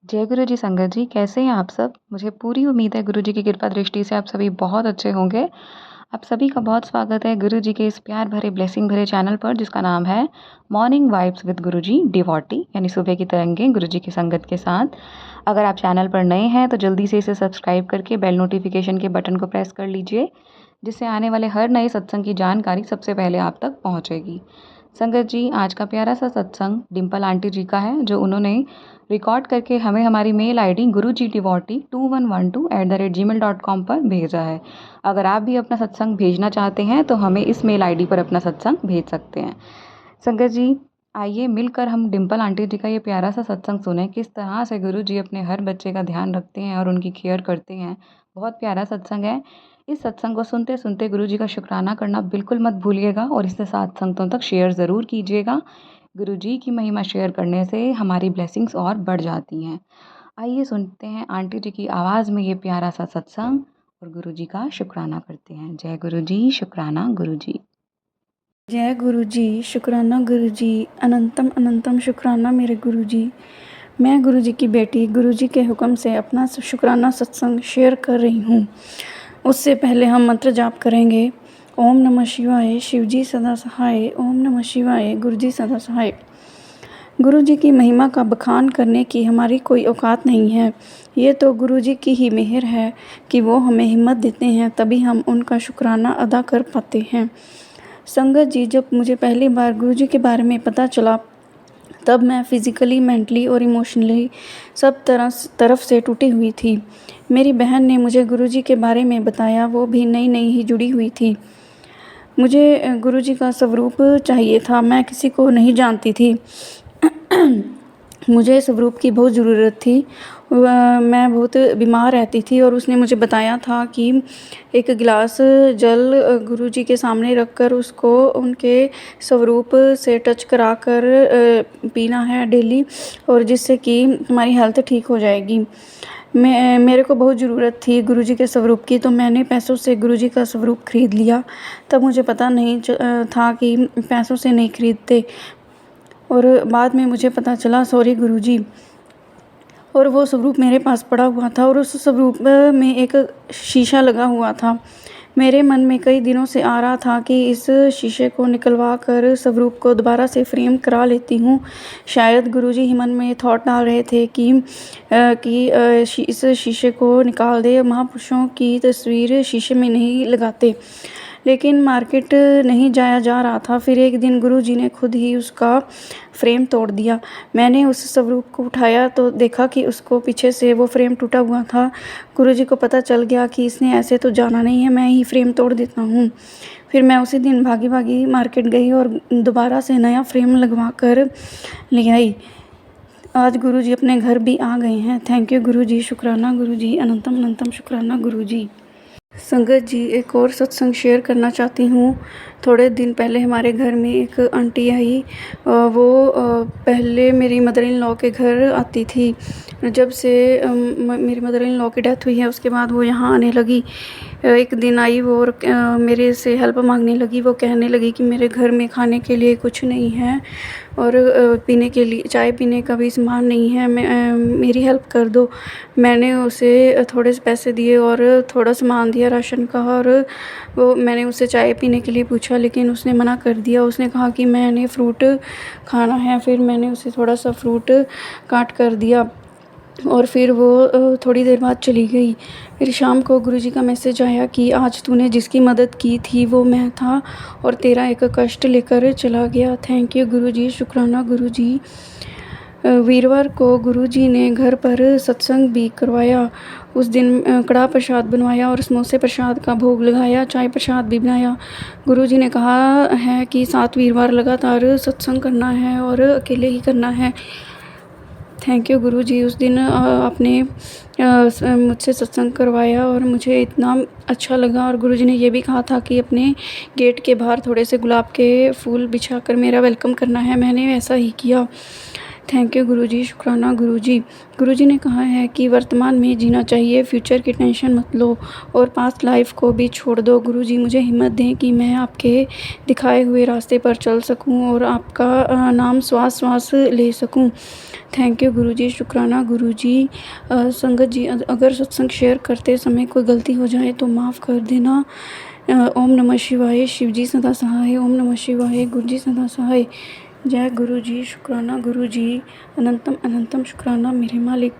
जय गुरु जी संगत जी, कैसे हैं आप सब? मुझे पूरी उम्मीद है गुरु जी की कृपा दृष्टि से आप सभी बहुत अच्छे होंगे। आप सभी का बहुत स्वागत है गुरु जी के इस प्यार भरे ब्लेसिंग भरे चैनल पर जिसका नाम है मॉर्निंग वाइब्स विद गुरु जी डिवॉटी, यानी सुबह की तरंगें गुरु जी की संगत के साथ। अगर आप चैनल पर नए हैं तो जल्दी से इसे सब्सक्राइब करके बेल नोटिफिकेशन के बटन को प्रेस कर लीजिए, जिससे आने वाले हर नए सत्संग की जानकारी सबसे पहले आप तक पहुँचेगी। संगत जी, आज का प्यारा सा सत्संग डिम्पल आंटी जी का है, जो उन्होंने रिकॉर्ड करके हमें हमारी मेल आईडी guruji2112@gmail.com पर भेजा है। अगर आप भी अपना सत्संग भेजना चाहते हैं तो हमें इस मेल आईडी पर अपना सत्संग भेज सकते हैं। संगत जी, आइए मिलकर हम डिम्पल आंटी जी का ये प्यारा सा सत्संग सुने, किस तरह से गुरु जी अपने हर बच्चे का ध्यान रखते हैं और उनकी केयर करते हैं। बहुत प्यारा सत्संग है। इस सत्संग को सुनते सुनते गुरु जी का शुक्राना करना बिल्कुल मत भूलिएगा और इसे सात संतों तक शेयर ज़रूर कीजिएगा। गुरु जी की महिमा शेयर करने से हमारी ब्लेसिंग्स और बढ़ जाती हैं। आइए सुनते हैं आंटी जी की आवाज़ में ये प्यारा सा सत्संग और गुरु जी का शुक्राना करते हैं। जय गुरु जी, शुक्राना गुरु जी। जय गुरु जी, शुक्राना गुरु जी, अनंतम अनंतम शुक्राना मेरे गुरु जी। मैं गुरु जी की बेटी गुरु जी के हुक्म से अपना शुक्राना सत्संग शेयर कर रही हूँ। उससे पहले हम मंत्र जाप करेंगे। ओम नमः शिवाय, शिव जी सदा सहाय। ओम नमः शिवाय, गुरु जी सदा सहाय। गुरु जी की महिमा का बखान करने की हमारी कोई औकात नहीं है। ये तो गुरु जी की ही मेहर है कि वो हमें हिम्मत देते हैं, तभी हम उनका शुक्राना अदा कर पाते हैं। संगत जी, जब मुझे पहली बार गुरु जी के बारे में पता चला तब मैं फिज़िकली, मेंटली और इमोशनली सब तरफ से टूटी हुई थी। मेरी बहन ने मुझे गुरु जी के बारे में बताया, वो भी नई नई ही जुड़ी हुई थी। मुझे गुरु जी का स्वरूप चाहिए था, मैं किसी को नहीं जानती थी। मुझे स्वरूप की बहुत ज़रूरत थी। मैं बहुत बीमार रहती थी और उसने मुझे बताया था कि एक गिलास जल गुरु जी के सामने रखकर उसको उनके स्वरूप से टच कराकर पीना है डेली, और जिससे कि हमारी हेल्थ ठीक हो जाएगी। मेरे को बहुत ज़रूरत थी गुरु जी के स्वरूप की, तो मैंने पैसों से गुरु जी का स्वरूप ख़रीद लिया। तब मुझे पता नहीं था कि पैसों से नहीं खरीदते, और बाद में मुझे पता चला सॉरी गुरुजी। और वो स्वरूप मेरे पास पड़ा हुआ था और उस स्वरूप में एक शीशा लगा हुआ था। मेरे मन में कई दिनों से आ रहा था कि इस शीशे को निकलवा कर स्वरूप को दोबारा से फ्रेम करा लेती हूँ। शायद गुरुजी ही मन में थॉट डाल रहे थे कि इस शीशे को निकाल दे। महापुरुषों की तस्वीर शीशे में नहीं लगाते, लेकिन मार्केट नहीं जाया जा रहा था। फिर एक दिन गुरुजी ने खुद ही उसका फ्रेम तोड़ दिया। मैंने उस स्वरूप को उठाया तो देखा कि उसको पीछे से वो फ्रेम टूटा हुआ था। गुरुजी को पता चल गया कि इसने ऐसे तो जाना नहीं है, मैं ही फ्रेम तोड़ देता हूँ। फिर मैं उसी दिन भागी भागी मार्केट गई और दोबारा से नया फ्रेम लगवा कर ले आई। आज गुरुजी अपने घर भी आ गए हैं। थैंक यू गुरुजी, शुक्राना गुरुजी, अनंतम अनंतम शुक्राना गुरुजी। संगत जी, एक और सत्संग शेयर करना चाहती हूँ। थोड़े दिन पहले हमारे घर में एक आंटी आई। वो पहले मेरी मदर इन लॉ के घर आती थी। जब से मेरी मदर इन लॉ की डेथ हुई है उसके बाद वो यहाँ आने लगी। एक दिन आई वो और मेरे से हेल्प मांगने लगी। वो कहने लगी कि मेरे घर में खाने के लिए कुछ नहीं है और पीने के लिए चाय पीने का भी सामान नहीं है, मेरी हेल्प कर दो। मैंने उसे थोड़े से पैसे दिए और थोड़ा सामान दिया राशन का, और वो मैंने उससे चाय पीने के लिए पूछा लेकिन उसने मना कर दिया। उसने कहा कि मैंने फ्रूट खाना है। फिर मैंने उसे थोड़ा सा फ्रूट काट कर दिया और फिर वो थोड़ी देर बाद चली गई। फिर शाम को गुरुजी का मैसेज आया कि आज तूने जिसकी मदद की थी वो मैं था और तेरा एक कष्ट लेकर चला गया। थैंक यू गुरुजी, शुक्राना गुरुजी। वीरवार को गुरुजी ने घर पर सत्संग भी करवाया। उस दिन कड़ा प्रसाद बनवाया और समोसे प्रसाद का भोग लगाया, चाय प्रसाद भी बनाया। गुरुजी ने कहा है कि 7 वीरवार लगातार सत्संग करना है और अकेले ही करना है। थैंक यू गुरुजी। उस दिन आपने मुझसे सत्संग करवाया और मुझे इतना अच्छा लगा। और गुरुजी ने ये भी कहा था कि अपने गेट के बाहर थोड़े से गुलाब के फूल बिछाकर मेरा वेलकम करना है। मैंने ऐसा ही किया। थैंक यू गुरुजी, शुक्राना गुरुजी। गुरुजी ने कहा है कि वर्तमान में जीना चाहिए, फ्यूचर की टेंशन मत लो और पास्ट लाइफ को भी छोड़ दो। गुरुजी मुझे हिम्मत दें कि मैं आपके दिखाए हुए रास्ते पर चल सकूं और आपका नाम श्वास श्वास ले सकूं। थैंक यू गुरुजी, शुक्राना गुरुजी। संगत जी, अगर सत्संग शेयर करते समय कोई गलती हो जाए तो माफ़ कर देना। ओम नमः शिवाय। शिवजी सदा सहाय। ओम नमः शिवाय। गुरुजी सदा सहाय। जय गुरुजी, शुक्राना गुरुजी। अनंतम अनंतम शुक्राना मेरे मालिक।